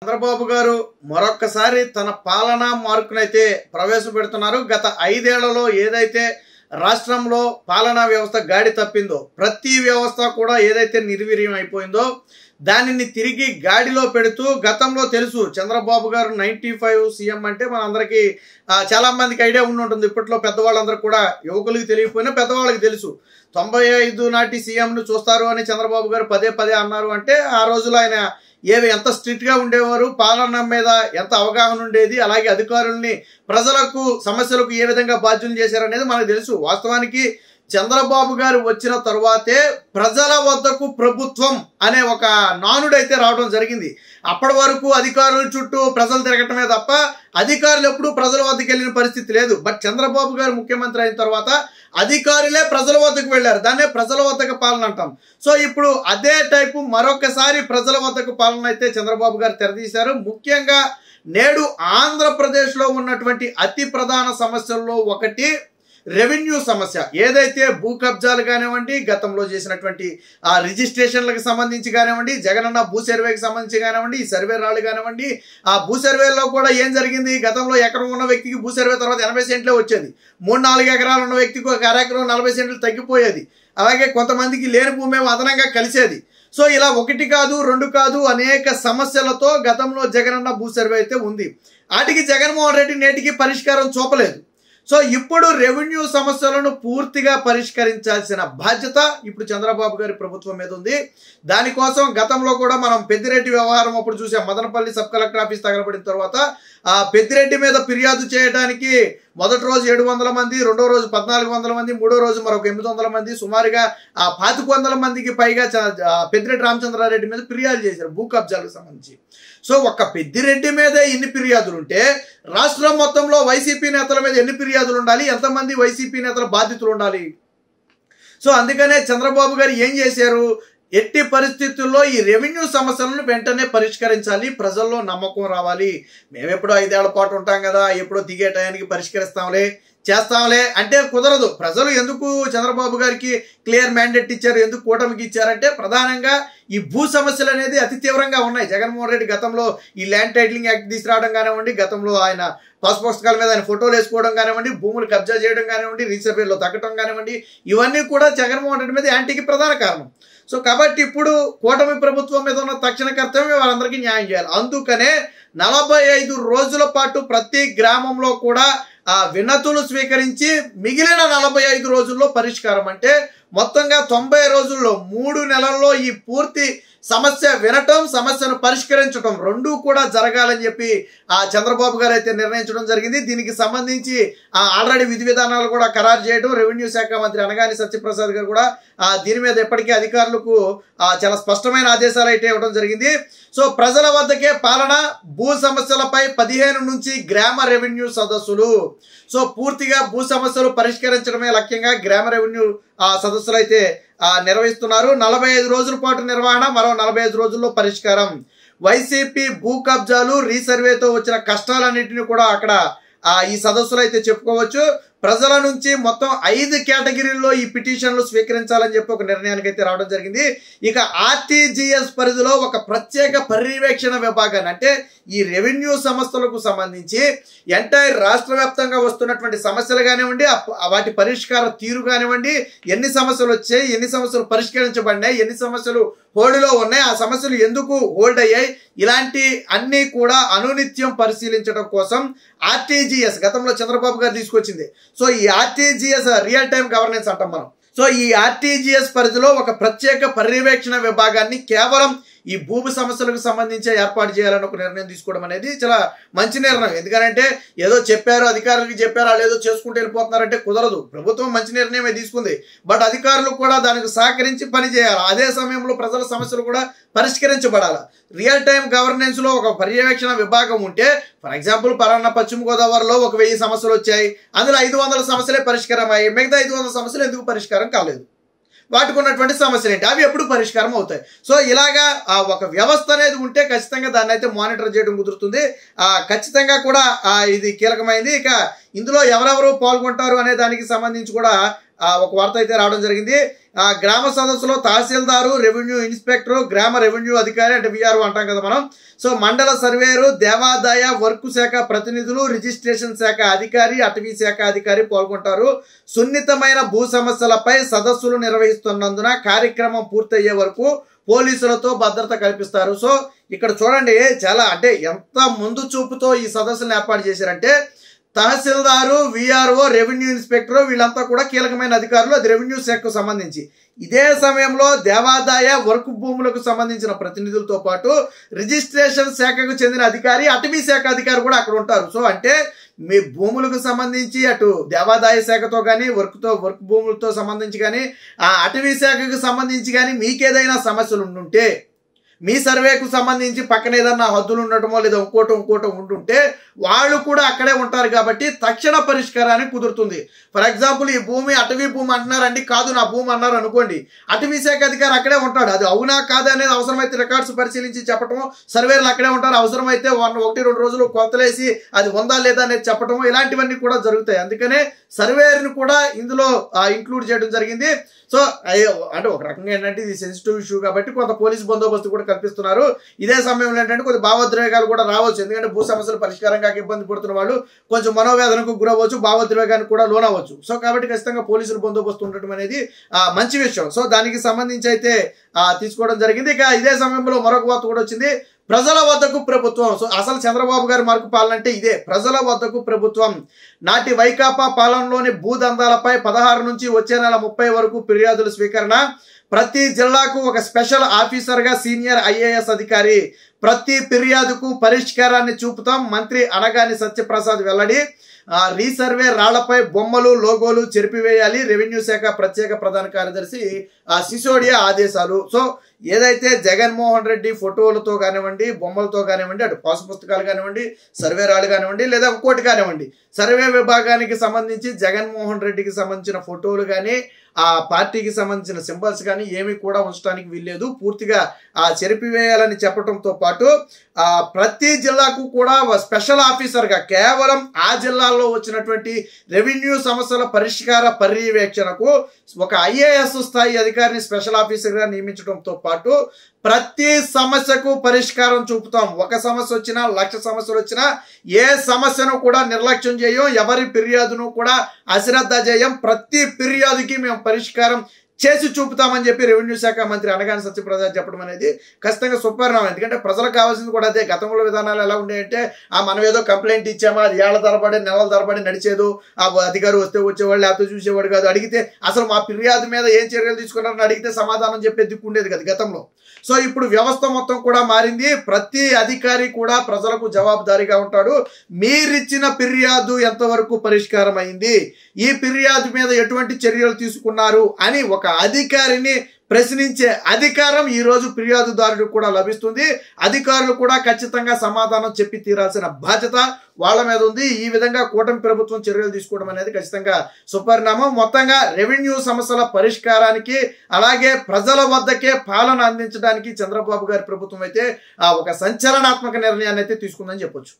చంద్రబాబు గారు మరొక్కసారి తన పాలనా మార్కునైతే ప్రవేశపెడుతున్నారు. గత 5 ఏళ్లలో ఏదైతే రాష్ట్రంలో పాలనా వ్యవస్థ గాడి తప్పిందో, ప్రతి వ్యవస్థ కూడా ఏదైతే నిర్వీర్యం అయిపోయిందో దానిని తిరిగి గాడిలో పెడుతూ, గతంలో తెలుసు చంద్రబాబు గారు 95 సీఎం అంటే మనందరికీ చాలా మందికి ఐడియా ఉంటుంది. ఇప్పట్లో పెద్దవాళ్ళందరూ కూడా, యువకులకి తెలియకపోయినా పెద్దవాళ్ళకి తెలుసు. 95 నాటి సీఎంను చూస్తారు అని చంద్రబాబు గారు పదే పదే అన్నారు. అంటే ఆ రోజులో ఆయన ఎంత స్ట్రిక్ట్గా ఉండేవారు, పాలన మీద ఎంత అవగాహన ఉండేది, అలాగే అధికారుల్ని ప్రజలకు సమస్యలకు ఏ విధంగా బాధ్యులు చేశారనేది మనకు తెలుసు. వాస్తవానికి చంద్రబాబు గారు వచ్చిన తర్వాతే ప్రజల వద్దకు ప్రభుత్వం అనే ఒక నానుడైతే రావడం జరిగింది. అప్పటి వరకు అధికారుల చుట్టూ ప్రజలు తిరగటమే తప్ప అధికారులు ఎప్పుడు ప్రజల వద్దకు వెళ్ళిన పరిస్థితి లేదు. బట్ చంద్రబాబు గారు ముఖ్యమంత్రి అయిన తర్వాత అధికారులే ప్రజల వద్దకు వెళ్ళారు. దాన్నే ప్రజల వద్దకు పాలన అంటాం. సో ఇప్పుడు అదే టైపు మరొకసారి ప్రజల వద్దకు పాలన అయితే చంద్రబాబు గారు తెరదీశారు. ముఖ్యంగా నేడు ఆంధ్రప్రదేశ్లో ఉన్నటువంటి అతి ప్రధాన సమస్యల్లో ఒకటి రెవెన్యూ సమస్య. ఏదైతే భూ కబ్జాలు కానివ్వండి, గతంలో చేసినటువంటి ఆ రిజిస్ట్రేషన్లకు సంబంధించి కానివ్వండి, జగనన్న భూ సర్వేకి సంబంధించి కానివ్వండి, ఈ సర్వే రాళ్ళు కానివ్వండి, ఆ భూ సర్వేలో కూడా ఏం జరిగింది, గతంలో ఎకరం ఉన్న వ్యక్తికి భూ సర్వే తర్వాత 80 సెంట్లే వచ్చేది. 3-4 ఎకరాలు ఉన్న వ్యక్తికి ఒక అరెకరం 40 సెంట్లు తగ్గిపోయేది. అలాగే కొంతమందికి లేని భూమి అదనంగా కలిసేది. సో ఇలా 1 కాదు 2 కాదు అనేక సమస్యలతో గతంలో జగనన్న భూ సర్వే అయితే ఉంది. వాటికి జగన్మోహన్ రెడ్డి నేటికి పరిష్కారం చూపలేదు. సో ఇప్పుడు రెవెన్యూ సమస్యలను పూర్తిగా పరిష్కరించాల్సిన బాధ్యత ఇప్పుడు చంద్రబాబు గారి ప్రభుత్వం మీద ఉంది. దానికోసం గతంలో కూడా మనం పెద్దిరెడ్డి వ్యవహారం అప్పుడు చూసాం. మదనపల్లి సబ్ కలెక్టర్ ఆఫీస్ తగలబడిన తర్వాత ఆ పెద్దిరెడ్డి మీద ఫిర్యాదు చేయడానికి మొదటి రోజు 700 మంది, రెండో రోజు 1400 మంది, మూడో రోజు మరొక 800 మంది, సుమారుగా 2500 మందికి పైగా పెద్దిరెడ్డి రామచంద్రారెడ్డి మీద ఫిర్యాదు చేశారు భూ కబ్జాలకు సంబంధించి. సో ఒక్క పెద్దిరెడ్డి మీదే ఇన్ని ఫిర్యాదులు ఉంటే రాష్ట్రం మొత్తంలో వైసీపీ నేతల మీద ఎన్ని ఫిర్యాదులు ఉండాలి, ఎంతమంది వైసీపీ నేతల బాధితులు ఉండాలి? సో అందుకనే చంద్రబాబు గారు ఏం చేశారు, ఎట్టి పరిస్థితుల్లో ఈ రెవెన్యూ సమస్యలను వెంటనే పరిష్కరించాలి, ప్రజల్లో నమ్మకం రావాలి. మేము ఎప్పుడో 5 ఏళ్ల పాటు ఉంటాం కదా, ఎప్పుడో దిగే టయానికి పరిష్కరిస్తాంలే, చేస్తాంలే అంటే కుదరదు. ప్రజలు ఎందుకు చంద్రబాబు గారికి క్లియర్ మ్యాండేట్ ఇచ్చారు, ఎందుకు కూటమికి ఇచ్చారంటే ప్రధానంగా ఈ భూ సమస్యలు అనేది అతి తీవ్రంగా ఉన్నాయి. జగన్మోహన్ రెడ్డి గతంలో ఈ ల్యాండ్ టైటిలింగ్ యాక్ట్ తీసుకురావడం కానివ్వండి, గతంలో ఆయన పాస్ పుస్తకాల మీద ఆయన ఫోటోలు వేసుకోవడం కానివ్వండి, భూములు కబ్జా చేయడం కానివ్వండి, రీసర్వేలో తగ్గడం కానివ్వండి, ఇవన్నీ కూడా జగన్మోహన్ రెడ్డి మీద యాంటీకి ప్రధాన కారణం. సో కాబట్టి ఇప్పుడు కూటమి ప్రభుత్వం మీద ఉన్న తక్షణ కర్తవ్యం వాళ్ళందరికీ న్యాయం చేయాలి. అందుకనే 45 రోజుల పాటు ప్రతి గ్రామంలో కూడా ఆ వినతులు స్వీకరించి మిగిలిన 45 రోజుల్లో పరిష్కారం, అంటే మొత్తంగా 90 రోజుల్లో 3 నెలల్లో ఈ పూర్తి సమస్య వినటం, సమస్యను పరిష్కరించడం రెండూ కూడా జరగాలని చెప్పి చంద్రబాబు గారు అయితే నిర్ణయించడం జరిగింది. దీనికి సంబంధించి ఆల్రెడీ విధి విధానాలు కూడా ఖరారు చేయడం, రెవెన్యూ శాఖ మంత్రి అనగాని సత్యప్రసాద్ గారు కూడా దీని మీద ఎప్పటికీ అధికారులకు చాలా స్పష్టమైన ఆదేశాలు అయితే ఇవ్వడం జరిగింది. సో ప్రజల వద్దకే పాలన, భూ సమస్యలపై 15 నుంచి గ్రామ రెవెన్యూ సదస్సులు. సో పూర్తిగా భూ సమస్యలు పరిష్కరించడమే లక్ష్యంగా గ్రామ రెవెన్యూ సదస్సులు అయితే నిర్వహిస్తున్నారు. 45 రోజుల పాటు నిర్వహణ, మరో 45 రోజుల్లో పరిష్కారం. వైసీపీ భూ కబ్జాలు, రీసర్వేతో వచ్చిన కష్టాలన్నింటినీ కూడా అక్కడ ఈ సదస్సులు అయితే చెప్పుకోవచ్చు. ప్రజల నుంచి మొత్తం 5 కేటగిరీల్లో ఈ పిటిషన్లు స్వీకరించాలని చెప్పి ఒక నిర్ణయానికి అయితే రావడం జరిగింది. ఇక ఆర్టీజీఎస్ పరిధిలో ఒక ప్రత్యేక పర్యవేక్షణ విభాగాన్ని, అంటే ఈ రెవెన్యూ సంస్థలకు సంబంధించి ఎంటైర్ రాష్ట్ర వ్యాప్తంగా వస్తున్నటువంటి సమస్యలు కానివ్వండి, వాటి పరిష్కార తీరు కానివ్వండి, ఎన్ని సమస్యలు వచ్చాయి, ఎన్ని సమస్యలు పరిష్కరించబడినాయి, ఎన్ని సమస్యలు హోల్డ్లో ఉన్నాయి, ఆ సమస్యలు ఎందుకు హోల్డ్ అయ్యాయి, ఇలాంటి అన్నీ కూడా అనునిత్యం పరిశీలించడం కోసం ఆర్టీజీఎస్ గతంలో చంద్రబాబు గారు తీసుకొచ్చింది. సో ఈ ఆర్టీజీఎస్ రియల్ టైం గవర్నెన్స్ అంటాం మనం. సో ఈ ఆర్టీజీఎస్ పరిధిలో ఒక ప్రత్యేక పర్యవేక్షణ విభాగాన్ని కేవలం ఈ భూమి సమస్యలకు సంబంధించి ఏర్పాటు చేయాలని ఒక నిర్ణయం తీసుకోవడం అనేది చాలా మంచి నిర్ణయం. ఎందుకంటే ఏదో చెప్పారు, అధికారులకి చెప్పారు, వాళ్ళు ఏదో చేసుకుంటూ వెళ్ళిపోతున్నారంటే కుదరదు. ప్రభుత్వం మంచి నిర్ణయమే తీసుకుంది, బట్ అధికారులు కూడా దానికి సహకరించి పని చేయాలి. అదే సమయంలో ప్రజల సమస్యలు కూడా పరిష్కరించబడాలి. రియల్ టైం గవర్నెన్స్ లో ఒక పర్యవేక్షణ విభాగం ఉంటే, ఫర్ ఎగ్జాంపుల్ పలానా పశ్చిమ గోదావరిలో ఒక 1000 సమస్యలు వచ్చాయి, అందులో 500 సమస్యలే పరిష్కారం అయ్యాయి, మిగతా 500 సమస్యలు ఎందుకు పరిష్కారం కాలేదు, వాటికి ఉన్నటువంటి సమస్యలు ఏంటి, అవి ఎప్పుడు పరిష్కారం అవుతాయి. సో ఇలాగా ఒక వ్యవస్థ అనేది ఉంటే ఖచ్చితంగా దాన్ని అయితే మానిటర్ చేయడం కుదురుతుంది. ఖచ్చితంగా కూడా ఇది కీలకమైంది. ఇక ఇందులో ఎవరెవరు పాల్గొంటారు అనే దానికి సంబంధించి కూడా ఒక వార్త అయితే రావడం జరిగింది. గ్రామ సదస్సులో తహసీల్దారు, రెవెన్యూ ఇన్స్పెక్టర్, గ్రామ రెవెన్యూ అధికారి అంటే విఆర్ఓ అంటాం కదా మనం. సో మండల సర్వేరు, దేవాదాయ వర్క్ శాఖ ప్రతినిధులు, రిజిస్ట్రేషన్ శాఖ అధికారి, అటవీ శాఖ అధికారి పాల్గొంటారు. సున్నితమైన భూ సమస్యలపై సదస్సులు నిర్వహిస్తున్నందున కార్యక్రమం పూర్తయ్యే వరకు పోలీసులతో భద్రత కల్పిస్తారు. సో ఇక్కడ చూడండి, చాలా అంటే ఎంత ముందు చూపుతో ఈ సదస్సులను ఏర్పాటు చేశారంటే, తహసీల్దారు, విఆర్ఓ, రెవెన్యూ ఇన్స్పెక్టర్ వీళ్ళంతా కూడా కీలకమైన అధికారులు. అది రెవెన్యూ శాఖకు సంబంధించి. ఇదే సమయంలో దేవాదాయ వర్క్ భూములకు సంబంధించిన ప్రతినిధులతో పాటు రిజిస్ట్రేషన్ శాఖకు చెందిన అధికారి, అటవీ శాఖ అధికారి కూడా అక్కడ ఉంటారు. సో అంటే మీ భూములకు సంబంధించి అటు దేవాదాయ శాఖతో కానీ వర్క్ భూములతో సంబంధించి కానీ అటవీ శాఖకు సంబంధించి కానీ మీకేదైనా సమస్యలు ఉండుంటే, మీ సర్వేకు సంబంధించి పక్కన ఏదన్నా హద్దులు ఉండటమో లేదా ఇంకోటో ఉంటుంటే వాళ్ళు కూడా అక్కడే ఉంటారు కాబట్టి తక్షణ పరిష్కారానికి కుదురుతుంది. ఫర్ ఎగ్జాంపుల్ ఈ భూమి అటవీ భూమి అంటున్నారండి, కాదు నా భూమి అన్నారు అనుకోండి, అటవీ శాఖ అధికారి అక్కడే ఉంటాడు. అది అవునా కాదా అనేది అవసరమైతే రికార్డ్స్ పరిశీలించి చెప్పటము, సర్వేలు అక్కడే ఉంటారు. అవసరమైతే 1-2 రోజులు కొలతలేసి అది ఉందా లేదా అనేది చెప్పటము, ఇలాంటివన్నీ కూడా జరుగుతాయి. అందుకనే సర్వేని కూడా ఇందులో ఇంక్లూడ్ చేయడం జరిగింది. సో అంటే ఒక రకంగా ఏంటంటే ఇది సెన్సిటివ్ ఇష్యూ కాబట్టి కొంత పోలీస్ బందోబస్తు కూడా కల్పిస్తున్నారు. ఇదే సమయంలో ఏంటంటే కొద్ది భావోద్వేగాలు కూడా రావచ్చు. ఎందుకంటే భూ సమస్యలు పరిష్కారం కాక ఇబ్బంది పడుతున్న వాళ్ళు కొంచెం మనోవేదనకు గురవచ్చు, భావోద్వేగానికి కూడా లోనవచ్చు. సో కాబట్టి ఖచ్చితంగా పోలీసులు బందోబస్తు ఉండటం అనేది మంచి విషయం. సో దానికి సంబంధించి అయితే తీసుకోవడం జరిగింది. ఇక ఇదే సమయంలో మరొక వార్త కూడా వచ్చింది, ప్రజల వద్దకు ప్రభుత్వం. సో అసలు చంద్రబాబు గారి మార్కు పాలన అంటే ఇదే, ప్రజల వద్దకు ప్రభుత్వం. నాటి వైకాపా పాలనలోని భూదందాలపై 16 నుంచి వచ్చే నెల 30 వరకు ఫిర్యాదుల స్వీకరణ. ప్రతి జిల్లాకు ఒక స్పెషల్ ఆఫీసర్గా సీనియర్ ఐఏఎస్ అధికారి. ప్రతి ఫిర్యాదుకు పరిష్కారాన్ని చూపుతాం. మంత్రి అనగాని సత్యప్రసాద్ వెల్లడి. రీసర్వే రాళ్లపై బొమ్మలు, లోగోలు చెరిపివేయాలి. రెవెన్యూ శాఖ ప్రత్యేక ప్రధాన కార్యదర్శి సిసోడియా ఆదేశాలు. సో ఏదైతే జగన్మోహన్ రెడ్డి ఫోటోలతో కానివ్వండి, బొమ్మలతో కానివ్వండి, అటు పాసు పుస్తకాలు కానివ్వండి, సర్వే రాళ్ళు కానివ్వండి, లేదా ఇంకోటి కానివ్వండి, సర్వే విభాగానికి సంబంధించి జగన్మోహన్ రెడ్డికి సంబంధించిన ఫోటోలు కానీ ఆ పార్టీకి సంబంధించిన సింబల్స్ కానీ ఏమి కూడా ఉంచడానికి వీల్లేదు. పూర్తిగా చెరిపివేయాలని చెప్పడంతో పాటు ప్రతి జిల్లాకు కూడా స్పెషల్ ఆఫీసర్గా కేవలం ఆ జిల్లాల్లో వచ్చినటువంటి రెవెన్యూ సమస్యల పరిష్కార పర్యవేక్షణకు ఒక ఐఏఎస్ స్థాయి అధికారిని స్పెషల్ ఆఫీసర్గా నియమించడంతో పాటు ప్రతి సమస్యకు పరిష్కారం చూపుతాం. ఒక సమస్య వచ్చినా, 1,00,000 సమస్యలు వచ్చినా ఏ సమస్యను కూడా నిర్లక్ష్యం చేయం. ఎవరి ఫిర్యాదును కూడా అశ్రద్ధ చేయం. ప్రతి ఫిర్యాదుకి మేము పరిష్కారం చేసి చూపుతామని చెప్పి రెవెన్యూ శాఖ మంత్రి అనగాని సత్యప్రసాద్ చెప్పడం అనేది ఖచ్చితంగా సుపరిణామం. ఎందుకంటే ప్రజలకు కావాల్సింది కూడా అదే. గతంలో విధానాలు ఎలా ఉండేయంటే మనం ఏదో కంప్లైంట్ ఇచ్చామా, అది ఏళ్ల తరబడి నెలల తరబడి నడిచేదు. ఆ అధికారి వస్తే వచ్చేవాళ్ళు, లేకపోతే చూసేవాడు కాదు. అడిగితే అసలు మా ఫిర్యాదు మీద ఏం చర్యలు తీసుకున్నారని అడిగితే సమాధానం చెప్పే దిక్కుండేది కదా గతంలో. సో ఇప్పుడు వ్యవస్థ మొత్తం కూడా మారింది. ప్రతి అధికారి కూడా ప్రజలకు జవాబుదారీగా ఉంటాడు. మీరిచ్చిన ఫిర్యాదు ఎంతవరకు పరిష్కారం అయింది, ఈ ఫిర్యాదు మీద ఎటువంటి చర్యలు తీసుకున్నారు అని ఒక అధికారిని ప్రశ్నించే అధికారం ఈ రోజు ఫిర్యాదుదారుడికి కూడా లభిస్తుంది. అధికారులు కూడా ఖచ్చితంగా సమాధానం చెప్పి తీరాల్సిన బాధ్యత వాళ్ళ మీద ఉంది. ఈ విధంగా కూటమి ప్రభుత్వం చర్యలు తీసుకోవడం అనేది ఖచ్చితంగా సుపరిణామం. మొత్తంగా రెవెన్యూ సమస్యల పరిష్కారానికి అలాగే ప్రజల వద్దకే పాలన అందించడానికి చంద్రబాబు గారి ప్రభుత్వం అయితే ఒక సంచలనాత్మక నిర్ణయాన్ని అయితే తీసుకుందని చెప్పొచ్చు.